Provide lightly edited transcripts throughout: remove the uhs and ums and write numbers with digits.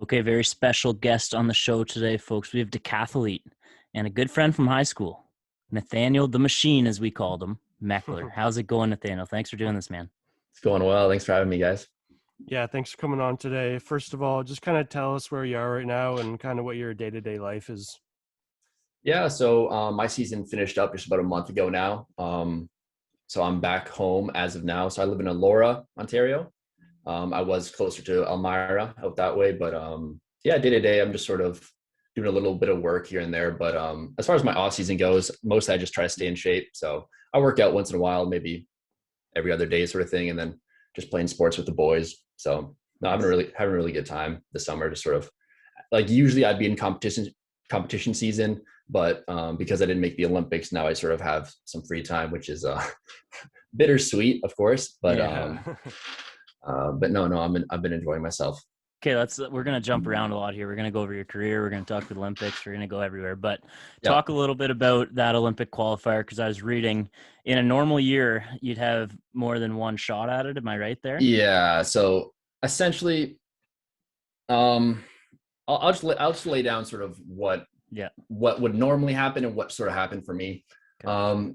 Okay, very special guest on the show today, folks. We have Decathlete and a good friend from high school, Nathaniel the Machine, as we called him, Mechler. How's it going, Nathaniel? Thanks for doing this, man. It's going well. Thanks for having me, guys. Yeah, thanks for coming on today. First of all, just kind of tell us where you are right now and kind of what your day-to-day life is. Yeah, so my season finished up just about a month ago now. So I'm back home as of now. So I live in Elora, Ontario. I was closer to Elmira out that way, but yeah, day to day, I'm just sort of doing a little bit of work here and there. But as far as my off season goes, mostly I just try to stay in shape. So I work out once in a while, maybe every other day sort of thing, and then just playing sports with the boys. So no, I'm having a really good time this summer. Just sort of like usually I'd be in competition season, but because I didn't make the Olympics, now I sort of have some free time, which is bittersweet, of course. But Yeah. no, I've been enjoying myself. Okay, we're gonna jump around a lot here. We're gonna go over your career. We're gonna talk the Olympics. We're gonna go everywhere. But Yeah, talk a little bit about that Olympic qualifier because I was reading in a normal year you'd have more than one shot at it. Am I right there? yeah. So essentially, um, I'll just lay down sort of Yeah. what would normally happen and what sort of happened for me. Okay.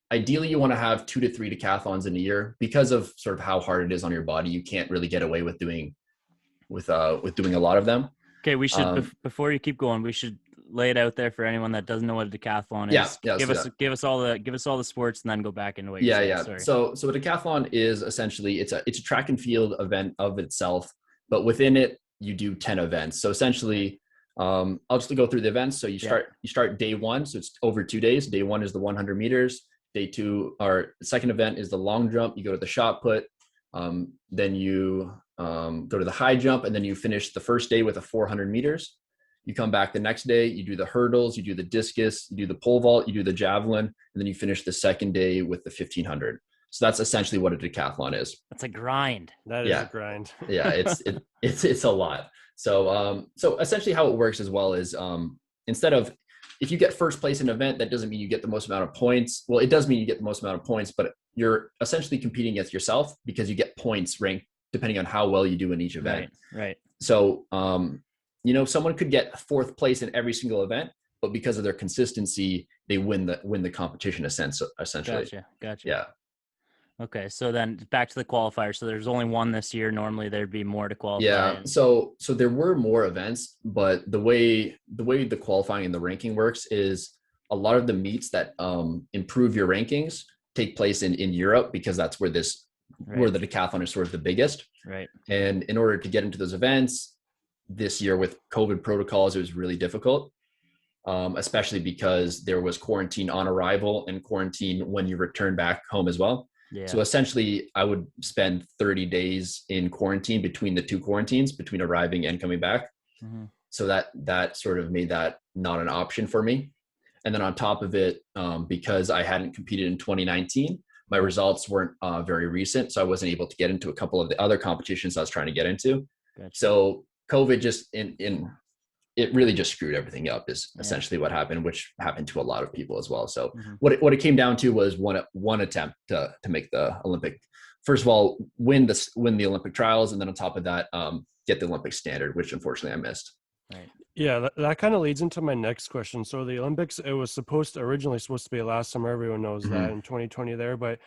Ideally you want to have 2 to 3 decathlons in a year because of sort of how hard it is on your body. You can't really get away with doing a lot of them. Okay, we should Um, before you keep going, we should lay it out there for anyone that doesn't know what a decathlon yeah, is. yeah, let's do that. Give us all the sports and then go back into what you're Yeah, saying. yeah. Sorry. So a decathlon is essentially it's a track and field event of itself, but within it you do 10 events. So essentially, I'll just go through the events. So you start day one, so it's over 2 days. Day one is the 100 meters. Day two, or second event is the long jump. You go to the shot put, then you go to the high jump, and then you finish the first day with a 400 meters. You come back the next day, you do the hurdles, you do the discus, you do the pole vault, you do the javelin, and then you finish the second day with the 1500. So that's essentially what a decathlon is. That's a grind. That is Yeah, a grind. yeah, it's a lot. So essentially how it works as well is instead of if you get first place in an event, that doesn't mean you get the most amount of points. Well, it does mean you get the most amount of points, but you're essentially competing against yourself because you get points ranked depending on how well you do in each event. Right. So someone could get fourth place in every single event, but because of their consistency, they win the competition essentially. Gotcha. Yeah. Okay, so then back to the qualifier. So there's only one this year. Normally there'd be more to qualify. Yeah. So there were more events, but the qualifying and the ranking works is a lot of the meets that improve your rankings take place in Europe because that's where where the decathlon is sort of the biggest. Right. And in order to get into those events this year with COVID protocols, it was really difficult, especially because there was quarantine on arrival and quarantine when you return back home as well. Yeah. So essentially, I would spend 30 days in quarantine between the two quarantines, between arriving and coming back. Mm-hmm. So that sort of made that not an option for me. And then on top of it, because I hadn't competed in 2019, my results weren't very recent. So I wasn't able to get into a couple of the other competitions I was trying to get into. Gotcha. So COVID just it really just screwed everything up is essentially what happened, which happened to a lot of people as well. So what it came down to was one attempt to make the Olympic. First of all, win the Olympic trials, and then on top of that, get the Olympic standard, which unfortunately I missed. Right. Yeah, that kind of leads into my next question. So the Olympics, it was originally supposed to be last summer. Everyone knows that in 2020 there, but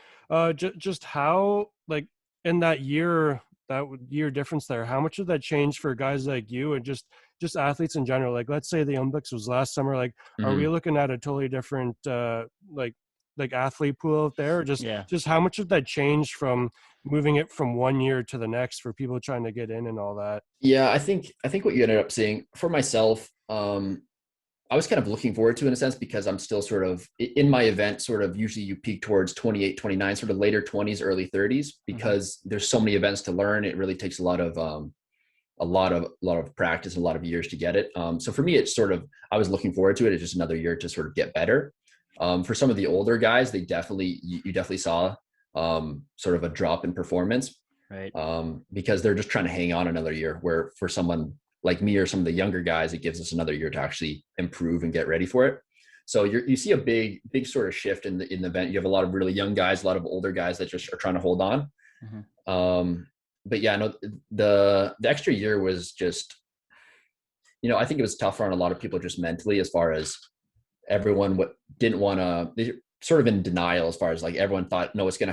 just how, like, in that year difference there, how much did that change for guys like you and just athletes in general? Like, let's say the Olympics was last summer, like, are we looking at a totally different like athlete pool out there? Or just how much did that change from moving it from one year to the next for people trying to get in and all that? Yeah, I think what you ended up seeing for myself, I was kind of looking forward to it in a sense because I'm still sort of in my event, sort of usually you peak towards 28, 29, sort of later 20s, early 30s, because there's so many events to learn. It really takes a lot of practice and a lot of years to get it. So for me, it's sort of, I was looking forward to it. It's just another year to sort of get better. For some of the older guys, you definitely saw sort of a drop in performance, Right. Because they're just trying to hang on another year, where for someone like me or some of the younger guys, it gives us another year to actually improve and get ready for it. So you see a big sort of shift in the event. You have a lot of really young guys, a lot of older guys that just are trying to hold on. but yeah, no, the extra year was just, I think it was tougher on a lot of people just mentally, as far as everyone didn't want to, they sort of in denial, as far as like everyone thought, no, it's going to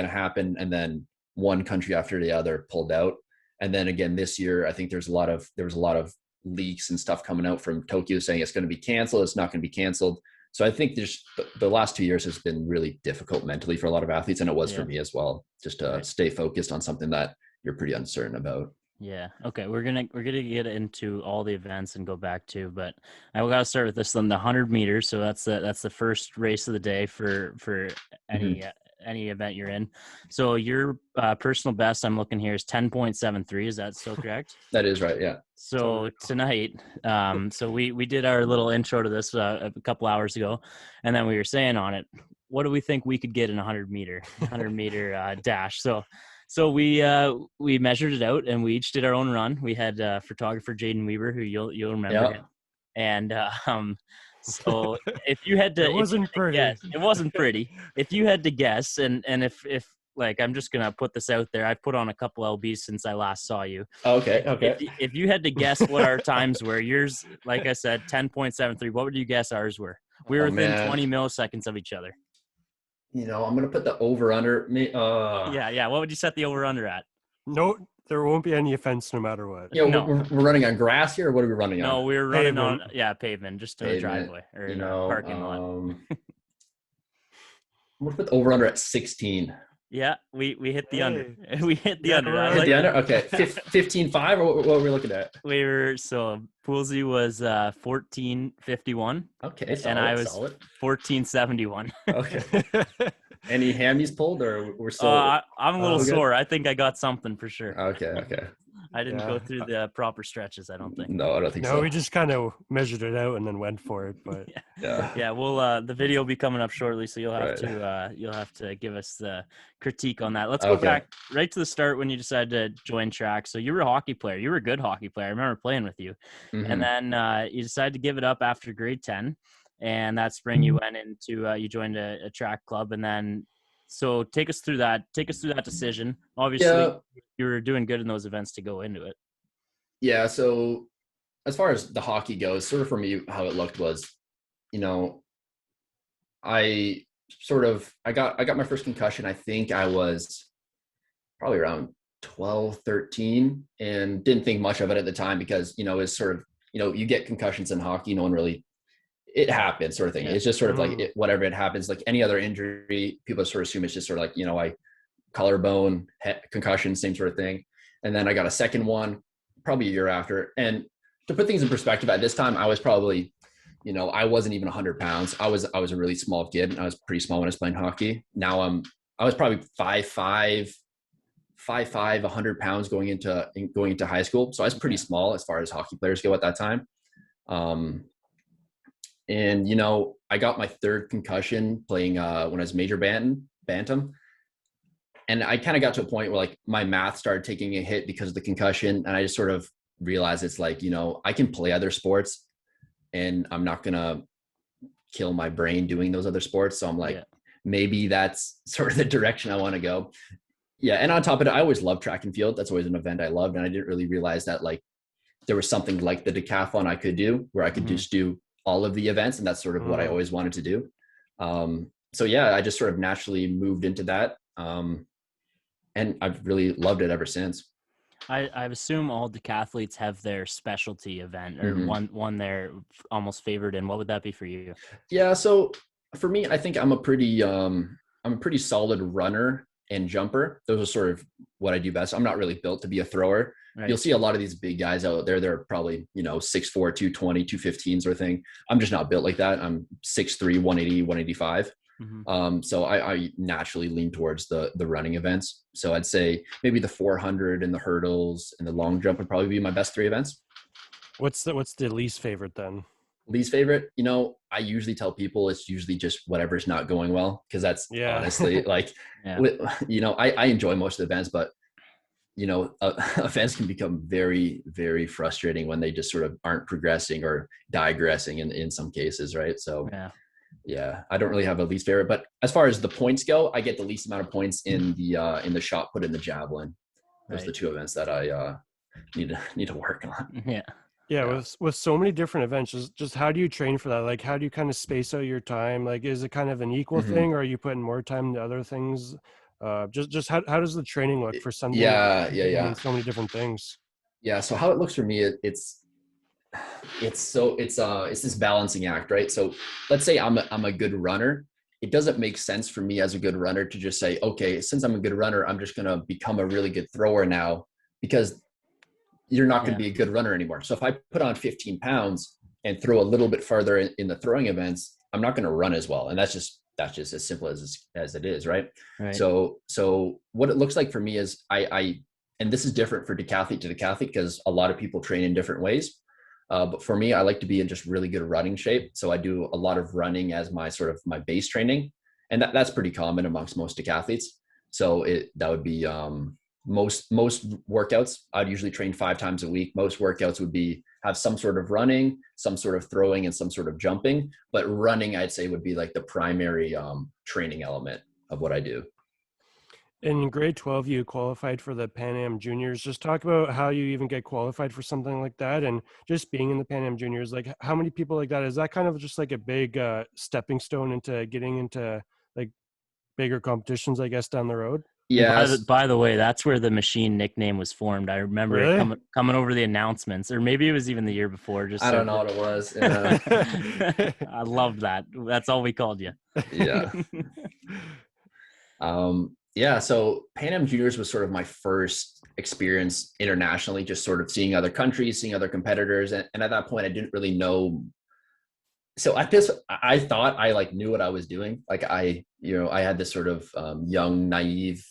happen. And then one country after the other pulled out. And then again, this year, I think there was a lot of leaks and stuff coming out from Tokyo saying it's going to be canceled. It's not going to be canceled. So I think there's the last 2 years has been really difficult mentally for a lot of athletes. And it was for me as well, just to stay focused on something that you're pretty uncertain about. Yeah. Okay. We're gonna get into all the events and go back to, but I got to start with this one, the 100 meters. So that's the first race of the day for any event you're in. So your personal best, I'm looking here, is 10.73. Is that still correct? That is right. Yeah. So tonight, so we did our little intro to this a couple hours ago, and then we were saying on it, what do we think we could get in a 100 meter dash? So we measured it out, and we each did our own run. We had photographer Jaden Weaver, who you'll remember him. And so if you had to, it wasn't pretty. If you had to guess, and if like, I'm just gonna put this out there, I've put on a couple LBs since I last saw you. Okay. If you had to guess what our times were, yours, like I said, 10.73. What would you guess ours were? We were within 20 milliseconds of each other. I'm going to put the over under. Yeah. What would you set the over under at? No, there won't be any offense no matter what. Yeah, no. we're running on grass here, or what are we running on? No, we're running on pavement, just in the driveway or in a parking lot. I'm going to put the over under at 16. Yeah, we hit the under. We hit the under. Hit the under? Okay. 15.5, or what were we looking at? Poolsy was 14.51. Okay, solid, and I was solid. 14.71. Okay. Any hammies pulled, or we're still? I'm a little sore. I think I got something for sure. Okay. I didn't go through the proper stretches, I don't think. No, I don't think so. No, we just kind of measured it out and then went for it. But yeah. Well, the video will be coming up shortly, so you'll have to give us the critique on that. Let's go back right to the start when you decided to join track. So you were a hockey player. You were a good hockey player. I remember playing with you, and then you decided to give it up after grade 10, and that spring you went into you joined a track club, and then. So take us through that decision. Obviously, you were doing good in those events to go into it. Yeah. So as far as the hockey goes, sort of for me, how it looked was, I got my first concussion. I think I was probably around 12, 13, and didn't think much of it at the time because, it's sort of, you get concussions in hockey. No one really, it happens sort of thing. It's just sort of like whatever it happens, like any other injury, people sort of assume it's just sort of like, I collarbone, concussion, same sort of thing. And then I got a second one probably a year after. And to put things in perspective, at this time, I was probably, I wasn't even 100 pounds. I was a really small kid. I was pretty small when I was playing hockey. Now I was probably 5'5", 100 pounds going into high school. So I was pretty small as far as hockey players go at that time. And, I got my third concussion playing when I was major bantam. And I kind of got to a point where like my math started taking a hit because of the concussion. And I just sort of realized it's like, I can play other sports and I'm not going to kill my brain doing those other sports. So I'm like, maybe that's sort of the direction I want to go. Yeah. And on top of it, I always loved track and field. That's always an event I loved. And I didn't really realize that like there was something like the decathlon I could do where I could just do all of the events. And that's sort of what I always wanted to do. So yeah, I just sort of naturally moved into that. And I've really loved it ever since. I assume all decathletes have their specialty event or one they're almost favored in. What would that be for you? Yeah. So for me, I think I'm a pretty solid runner and jumper. Those are sort of what I do best. I'm not really built to be a thrower. Right. You'll see a lot of these big guys out there. They're probably, 6'4", 220, 215 sort of thing. I'm just not built like that. I'm 6'3", 180, 185. So I naturally lean towards the running events. So I'd say maybe the 400 and the hurdles and the long jump would probably be my best three events. What's the least favorite then? Least favorite, I usually tell people it's usually just whatever's not going well. Cause that's honestly like, I enjoy most of the events, but events can become very, very frustrating when they just sort of aren't progressing or digressing in some cases. Right. So yeah, I don't really have a least favorite, but as far as the points go, I get the least amount of points in the shot put in the javelin. those are the two events that I need to work on. Yeah, with so many different events, just how do you train for that? Like, how do you kind of space out your time? Like, is it kind of an equal thing, or are you putting more time into other things? Just how does the training look for something that means so many different things? Yeah, so how it looks for me, it's this balancing act, right? So let's say I'm a good runner. It doesn't make sense for me as a good runner to just say, okay, since I'm a good runner, I'm just going to become a really good thrower now, because you're not going to be a good runner anymore. So if I put on 15 pounds and throw a little bit farther in the throwing events, I'm not going to run as well. And that's just as simple as it is. Right. So what it looks like for me is and this is different for decathlete to decathlete, because a lot of people train in different ways. But for me, I like to be in just really good running shape. So I do a lot of running as my sort of my base training. And that's pretty common amongst most decathletes. So that would be, most workouts, I'd usually train 5 times a week. Most workouts would have some sort of running, some sort of throwing, and some sort of jumping. But running, I'd say, would be like the primary training element of what I do. In grade 12, you qualified for the Pan Am Juniors. Just talk about how you even get qualified for something like that, and just being in the Pan Am Juniors. Like, how many people like that? Is that kind of just like a big stepping stone into getting into like bigger competitions, I guess, down the road? Yeah. By the way, that's where the machine nickname was formed. I remember it coming over the announcements, or maybe it was even the year before. I don't know what it was. I loved that. That's all we called you. Yeah. Yeah. So Pan Am Juniors was sort of my first experience internationally, just sort of seeing other countries, seeing other competitors. And at that point, I didn't really know. So I thought I like knew what I was doing. Like I had this sort of young, naive,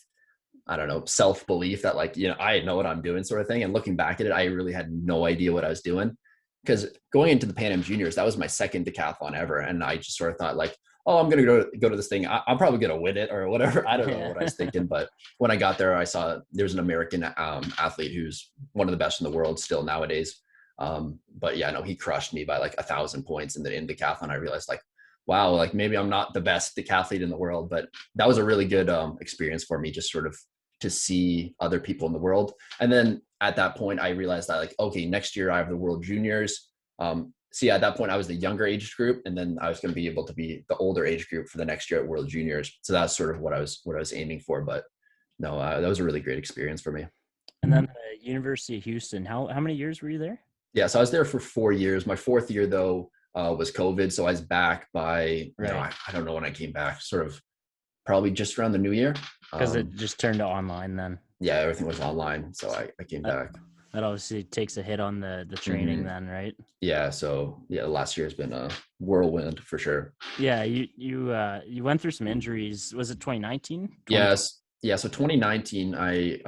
I don't know, self-belief that like, I know what I'm doing sort of thing. And looking back at it, I really had no idea what I was doing, because going into the Pan Am Juniors, that was my second decathlon ever. And I just sort of thought like, oh, I'm going to go to this thing. I'm probably going to win it or whatever. I don't know what I was thinking. But when I got there, I saw there's an American athlete who's one of the best in the world still nowadays. But yeah, no, he crushed me by like 1,000 points in decathlon. I realized like, wow, like maybe I'm not the best decathlete in the world, but that was a really good experience for me, just sort of to see other people in the world. And then at that point, I realized that like, okay, next year I have the World Juniors. So yeah, at that point I was the younger age group, and then I was going to be able to be the older age group for the next year at World Juniors. So that's sort of what I was aiming for. But no, that was a really great experience for me. And then University of Houston, how many years were you there? Yeah, so I was there for 4 years. My 4th year though was COVID, so I was back by I don't know when I came back. Sort of probably just around the new year. Because it just turned to online then. Yeah, everything was online, so I came back. That obviously takes a hit on the training then, right? Yeah, so yeah, last year has been a whirlwind for sure. Yeah, you went through some injuries. Was it 2019? Yes. Yeah, so 2019 I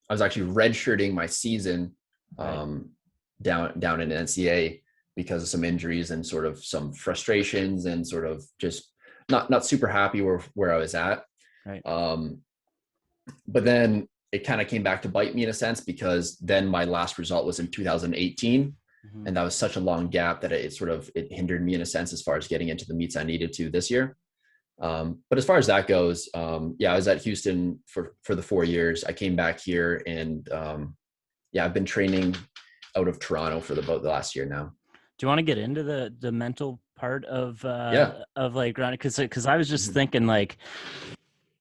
was actually redshirting my season down in NCAA because of some injuries and sort of some frustrations and sort of just not super happy where I was at. Right. But then it kind of came back to bite me in a sense, because then my last result was in 2018. And that was such a long gap that it hindered me in a sense as far as getting into the meets I needed to this year. But as far as that goes, I was at Houston for the 4 years. I came back here and I've been training out of Toronto for about the last year now. Do you want to get into the mental part of like running? Because I was just thinking like,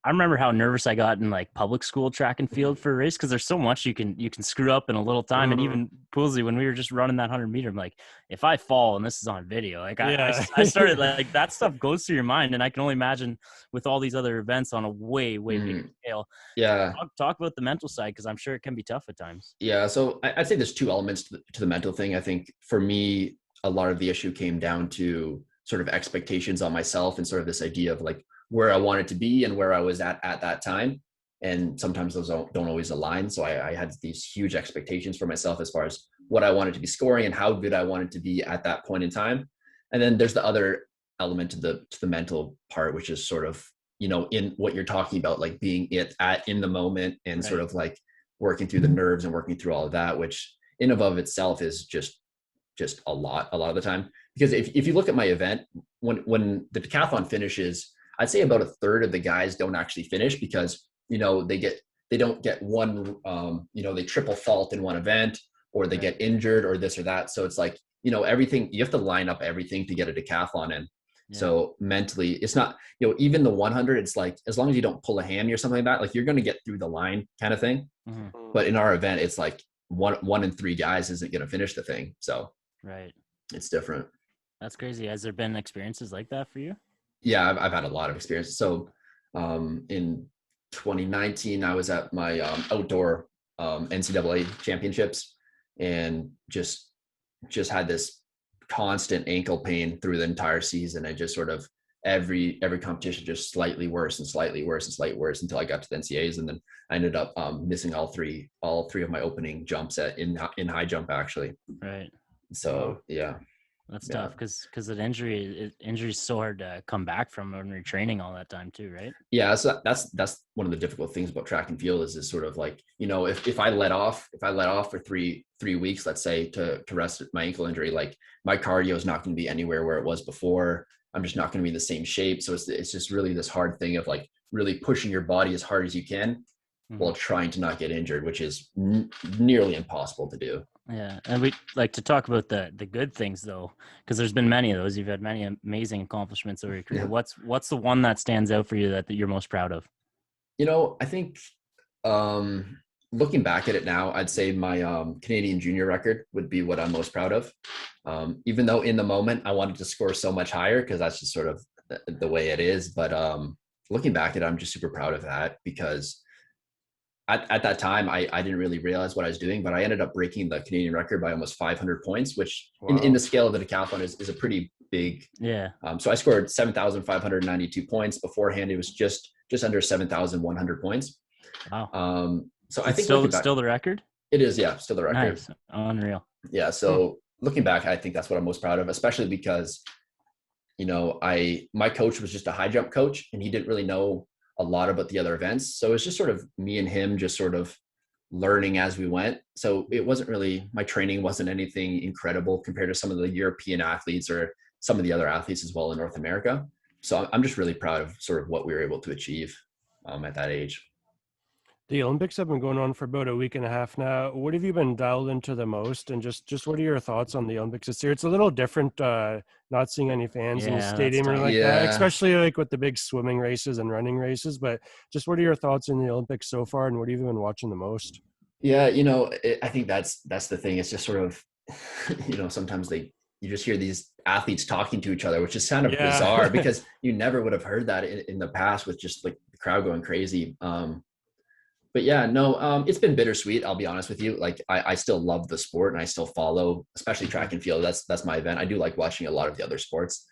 I remember how nervous I got in like public school track and field for a race, because there's so much you can screw up in a little time. And even Poolsy, when we were just running that 100-meter, I'm like, if I fall and this is on video, like I started like that stuff goes through your mind, and I can only imagine with all these other events on a way bigger scale. Yeah, talk about the mental side, because I'm sure it can be tough at times. Yeah, so I'd say there's 2 elements to the mental thing. I think for me, a lot of the issue came down to sort of expectations on myself and sort of this idea of like where I wanted to be and where I was at that time. And sometimes those don't always align. So I had these huge expectations for myself as far as what I wanted to be scoring and how good I wanted to be at that point in time. And then there's the other element to the mental part, which is sort of, in what you're talking about, like being in the moment and sort of like working through the nerves and working through all of that, which in and of itself is just a lot of the time. Because if you look at my event, when the decathlon finishes, I'd say about a third of the guys don't actually finish because, they get they don't get one, they triple fault in one event, or they get injured or this or that. So it's like, everything, you have to line up everything to get a decathlon in. Yeah. So mentally, it's not, even the 100, it's like, as long as you don't pull a hammy or something like that, like you're going to get through the line kind of thing. Mm-hmm. But in our event, it's like one in three guys isn't going to finish the thing. So right, it's different. That's crazy. Has there been experiences like that for you? Yeah, I've had a lot of experiences. So in 2019, I was at my outdoor NCAA championships, and just had this constant ankle pain through the entire season. I just sort of every competition just slightly worse and slightly worse and slightly worse until I got to the NCAAs, and then I ended up missing all three of my opening jumps in high jump actually. Right. So yeah. That's tough because an injury is so hard to come back from when you're training all that time too, right? Yeah, so that's one of the difficult things about track and field is sort of like, if I let off for three weeks, let's say, to rest my ankle injury, like my cardio is not going to be anywhere where it was before. I'm just not going to be in the same shape. So it's just really this hard thing of like really pushing your body as hard as you can while trying to not get injured, which is nearly impossible to do. Yeah, and we like to talk about the good things though, because there's been many of those. You've had many amazing accomplishments over your career. Yeah. What's the one that stands out for you that you're most proud of? I think looking back at it now, I'd say my Canadian junior record would be what I'm most proud of. Even though in the moment I wanted to score so much higher because that's just sort of the way it is. But looking back at it, I'm just super proud of that because at that time, I didn't really realize what I was doing, but I ended up breaking the Canadian record by almost 500 points, which in the scale of the decathlon is a pretty big. Yeah. So I scored 7,592 points. Beforehand, it was just under 7,100 points. Wow. So I think still the record? It is, yeah, still the record. Nice. Unreal. Yeah. So looking back, I think that's what I'm most proud of, especially because, my coach was just a high jump coach and he didn't really know a lot about the other events. So it's just sort of me and him just sort of learning as we went. So it wasn't really, my training wasn't anything incredible compared to some of the European athletes or some of the other athletes as well in North America. So I'm just really proud of sort of what we were able to achieve at that age. The Olympics have been going on for about a week and a half now. What have you been dialed into the most? And just what are your thoughts on the Olympics this year? It's a little different, not seeing any fans in the stadium or like that, especially like with the big swimming races and running races. But just what are your thoughts in the Olympics so far, and what have you been watching the most? Yeah, I think that's the thing. It's just sort of, sometimes you just hear these athletes talking to each other, which is kind of bizarre because you never would have heard that in the past with just like the crowd going crazy. But yeah, no, it's been bittersweet. I'll be honest with you. Like I still love the sport and I still follow, especially track and field. That's my event. I do like watching a lot of the other sports.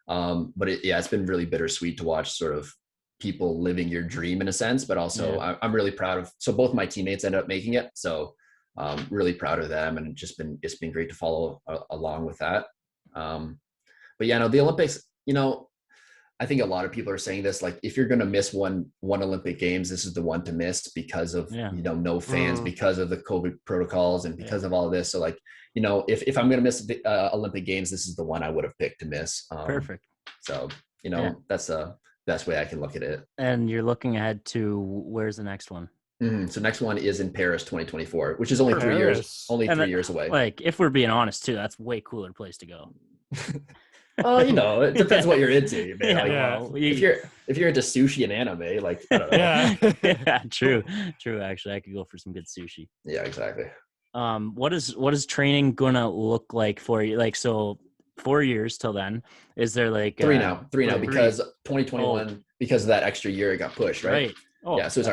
But it's been really bittersweet to watch sort of people living your dream in a sense, but also I'm really proud of, so both my teammates ended up making it. So really proud of them, and it's been great to follow along with that. But yeah, no, the Olympics, I think a lot of people are saying this, like if you're going to miss one Olympic Games, this is the one to miss because of, no fans, because of the COVID protocols and because of all this. So like, if I'm going to miss the Olympic Games, this is the one I would have picked to miss. Perfect. So, that's the best way I can look at it. And you're looking ahead to, where's the next one? So next one is in Paris, 2024, which is only 3 years, 3 years away. Like if we're being honest too, that's way cooler place to go. It depends what you're into. Man. If you're into sushi and anime, like I don't know. Yeah, true. Actually, I could go for some good sushi. Yeah, exactly. What is training gonna look like for you? Like, so 4 years till then. Is there like three now because 2021 because of that extra year it got pushed, right? Oh, yeah, so it's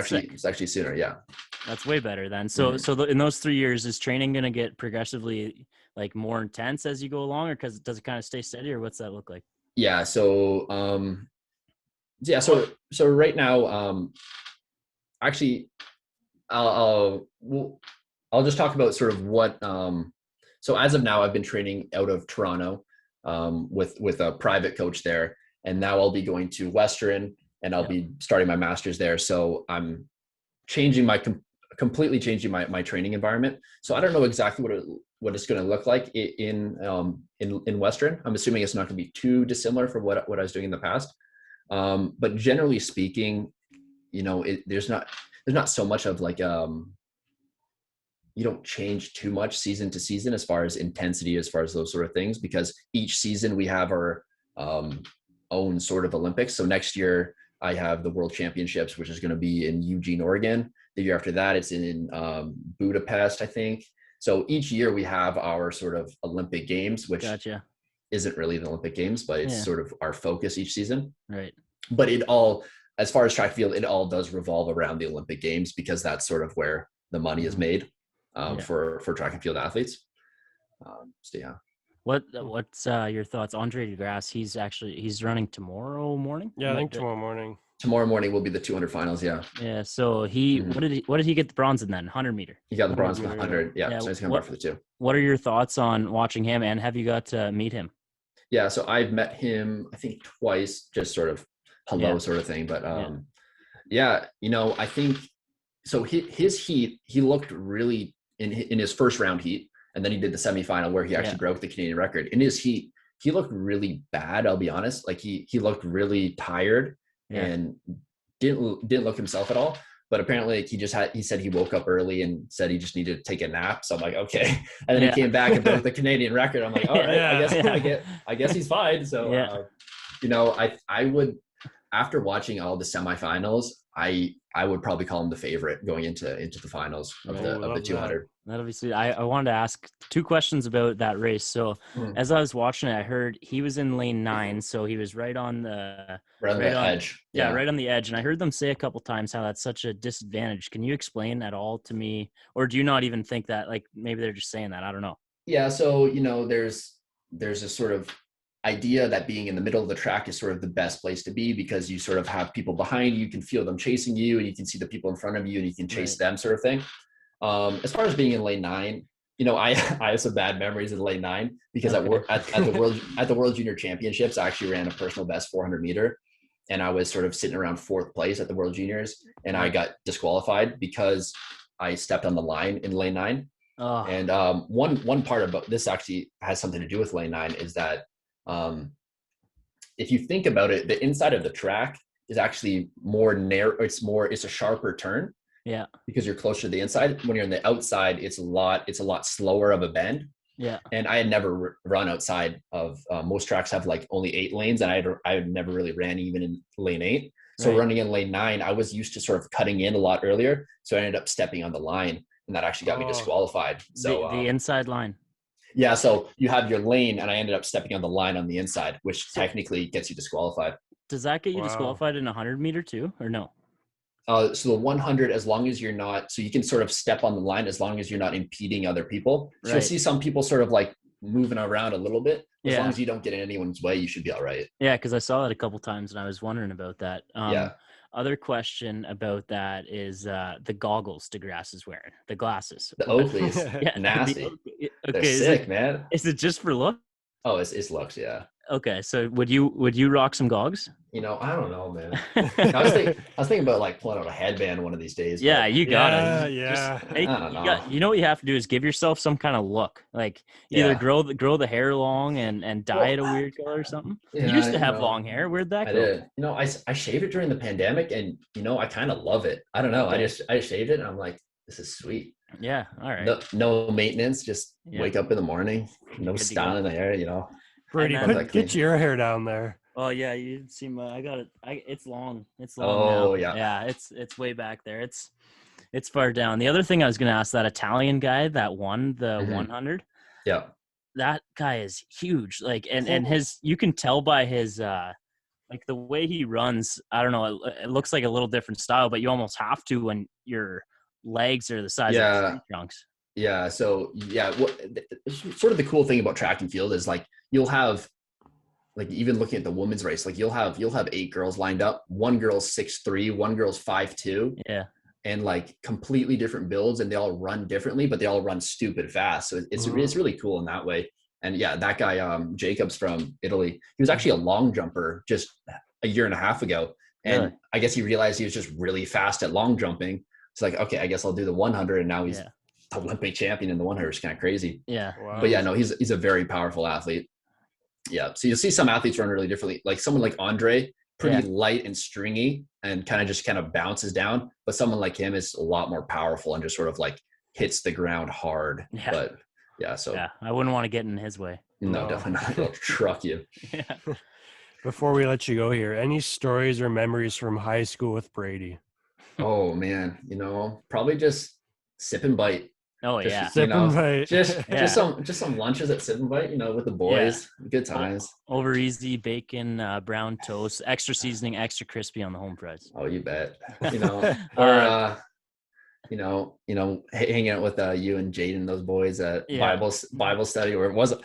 actually sooner. Yeah, that's way better then. So in those 3 years, is training gonna get progressively like more intense as you go along, or does it kind of stay steady, or what's that look like? Yeah. So, so right now, actually, I'll just talk about sort of what, so as of now, I've been training out of Toronto, with a private coach there, and now I'll be going to Western and I'll be starting my master's there. So I'm completely changing my training environment. So I don't know exactly what it's going to look like in Western. I'm assuming it's not going to be too dissimilar from what I was doing in the past. But generally speaking, there's not so much of like you don't change too much season to season as far as intensity, as far as those sort of things, because each season we have our own sort of Olympics. So next year I have the World Championships, which is going to be in Eugene, Oregon. The year after that, it's in Budapest, I think. So each year we have our sort of Olympic Games, which isn't really the Olympic Games, but it's sort of our focus each season. Right. But it all, as far as track and field, it all does revolve around the Olympic Games, because that's sort of where the money is made for track and field athletes. So yeah. What's your thoughts? Andre DeGrasse, he's running tomorrow morning. Yeah, I think tomorrow morning. Tomorrow morning will be the 200 finals. Yeah. Yeah. So what did he get the bronze in then? 100 meter. He got the bronze in the 100. Yeah. So he's coming back for the 2. What are your thoughts on watching him, and have you got to meet him? Yeah. So I've met him, I think twice, just sort of hello sort of thing. But I think so. His heat, he looked really in his first round heat. And then he did the semifinal where he actually broke the Canadian record. In his heat, he looked really bad, I'll be honest. Like he looked really tired and didn't look himself at all. But apparently he said he woke up early and said he just needed to take a nap. So I'm like, okay. And then he came back and broke the Canadian record. I'm like, all right, I guess he's fine. So, I would, after watching all the semifinals, I would probably call him the favorite going into the finals of the 200. That'll be sweet. I wanted to ask 2 questions about that race. So as I was watching it, I heard he was in lane 9, so he was right on the edge. Yeah, right on the edge. And I heard them say a couple times how that's such a disadvantage. Can you explain at all to me, or do you not even think that? Like maybe they're just saying that. I don't know. Yeah. So there's a sort of idea that being in the middle of the track is sort of the best place to be, because you sort of have people behind you, can feel them chasing you, and you can see the people in front of you and you can chase them, sort of thing. As far as being in lane 9, I have some bad memories in lane 9, because at the World Junior Championships, I actually ran a personal best 400 meter, and I was sort of sitting around 4th place at the World Juniors, and I got disqualified because I stepped on the line in lane 9. And one part about this actually has something to do with lane 9 is that if you think about it, the inside of the track is actually more narrow. It's a sharper turn. Yeah. Because you're closer to the inside. When you're on the outside, it's a lot slower of a bend. Yeah. And I had never run outside of most tracks have like only 8 lanes, and I had never really ran even in lane 8. So running in lane 9, I was used to sort of cutting in a lot earlier. So I ended up stepping on the line, and that actually got me disqualified. So the inside line. Yeah, so you have your lane, and I ended up stepping on the line on the inside, which technically gets you disqualified. Does that get you disqualified in 100 meter too, or no? So the 100, as long as you're not, so you can sort of step on the line as long as you're not impeding other people. So you'll see some people sort of like moving around a little bit. As long as you don't get in anyone's way, you should be all right. Yeah, because I saw that a couple times, and I was wondering about that. Other question about that is the goggles DeGrasse is wearing, the glasses. The Oakleys. Nasty. They're sick, man. Is it just for look? Oh, it's looks, yeah. Okay, so would you rock some goggles? I don't know, man. I was thinking about like pulling out a headband one of these days. Yeah, you got it. Yeah. I don't know. You know what you have to do is give yourself some kind of look. Like either grow the hair long and dye it a weird color or something. Yeah, you used to have long hair. Where'd that go? I did. I shaved it during the pandemic, and I kind of love it. I don't know. Okay. I shaved it, and I'm like, this is sweet. Yeah. All right. No maintenance. Just wake up in the morning. No styling the hair. Brady, get your hair down there. Oh yeah, you didn't see my. I got it. It's long. It's long. Oh now. Yeah. It's way back there. It's far down. The other thing I was gonna ask, that Italian guy that won the 100. Yeah. That guy is huge. Like and his, you can tell by his like the way he runs. I don't know. It looks like a little different style, but you almost have to when your legs are the size of tree trunks. Yeah. So sort of the cool thing about track and field is like you'll have, like even looking at the women's race, like you'll have 8 girls lined up. One girl's 6'3", one girl's 5'2". Yeah. And like completely different builds, and they all run differently, but they all run stupid fast. So it's really cool in that way. And yeah, that guy Jacobs from Italy, he was actually a long jumper just a year and a half ago, and I guess he realized he was just really fast at long jumping. It's like, okay, I guess I'll do the 100, and now he's Olympic champion in the 100. It's kind of crazy. Yeah. Wow. But yeah, no, he's a very powerful athlete. Yeah. So you'll see some athletes run really differently. Like someone like Andre, pretty light and stringy and kind of bounces down. But someone like him is a lot more powerful and just sort of like hits the ground hard. Yeah. But yeah, I wouldn't want to get in his way. No, definitely not. It'll truck you. Yeah. Before we let you go here, any stories or memories from high school with Brady? Oh man, probably just sip and bite. Oh just, yeah, sip and bite. Just some lunches at sip and bite. With the boys, good times. Over easy bacon, brown toast, extra seasoning, extra crispy on the home fries. Oh, you bet. Or hanging out with you and Jaden, those boys at Bible study, where it wasn't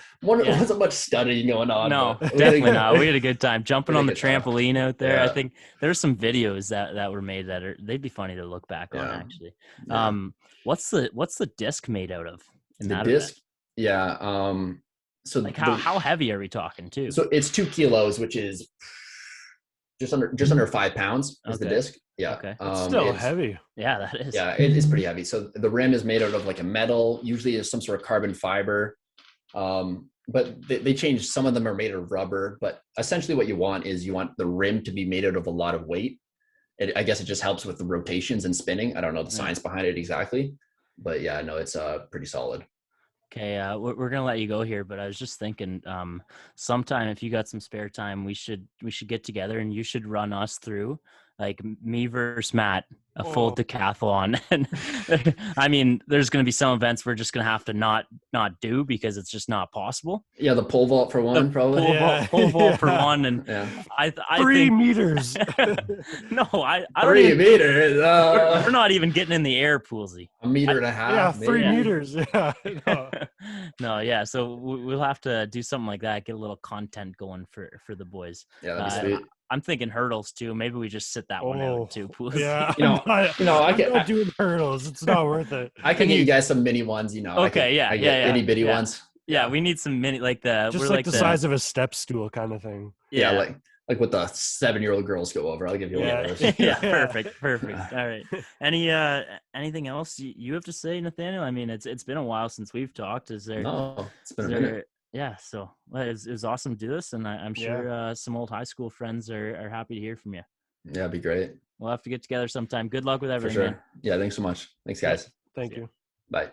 much studying going on. No, definitely not. We had a good time jumping on the trampoline out there. Yeah. I think there's some videos that were made they'd be funny to look back on actually. Yeah. What's the disc made out of? The disc? Yeah. So like how heavy are we talking too? So it's 2 kilos, which is just under 5 pounds is the disc. Yeah. Okay. It's still heavy. Yeah, that is. Yeah, it is pretty heavy. So the rim is made out of like a metal, usually is some sort of carbon fiber. But they changed. Some of them are made of rubber, but essentially what you want the rim to be made out of a lot of weight. I guess it just helps with the rotations and spinning. I don't know the science behind it exactly, but yeah, no, it's pretty solid. Okay, we're gonna let you go here, but I was just thinking, sometime if you got some spare time, we should get together and you should run us through, like me versus Matt, a full decathlon. And I mean, there's gonna be some events we're just gonna have to not do because it's just not possible. Yeah, the pole vault for one, probably. Pole vault for one, and I 3 think, meters. No, I don't 3 even, meters. we're not even getting in the air, Poolsy. 1.5 meters. Yeah, 3 meters. Yeah. No, yeah. So we'll have to do something like that. Get a little content going for the boys. Yeah, that'd be sweet. I'm thinking hurdles too. Maybe we just sit that one out too. Poolsy. Yeah, I'm not doing hurdles. It's not worth it. I can get you guys some mini ones. Okay, I get itty bitty ones. Yeah, we need some mini like the just we're like the size of a step stool kind of thing. Yeah, like what the 7-year-old girls go over. I'll give you one of those. Yeah, perfect. All right. Anything else you have to say, Nathaniel? I mean, it's been a while since we've talked. Is there? No, it's been a minute. Yeah, so it was awesome to do this, and I'm sure some old high school friends are happy to hear from you. Yeah, it'd be great. We'll have to get together sometime. Good luck with everything. For sure. Man. Yeah, thanks so much. Thanks, guys. Thank you. Bye.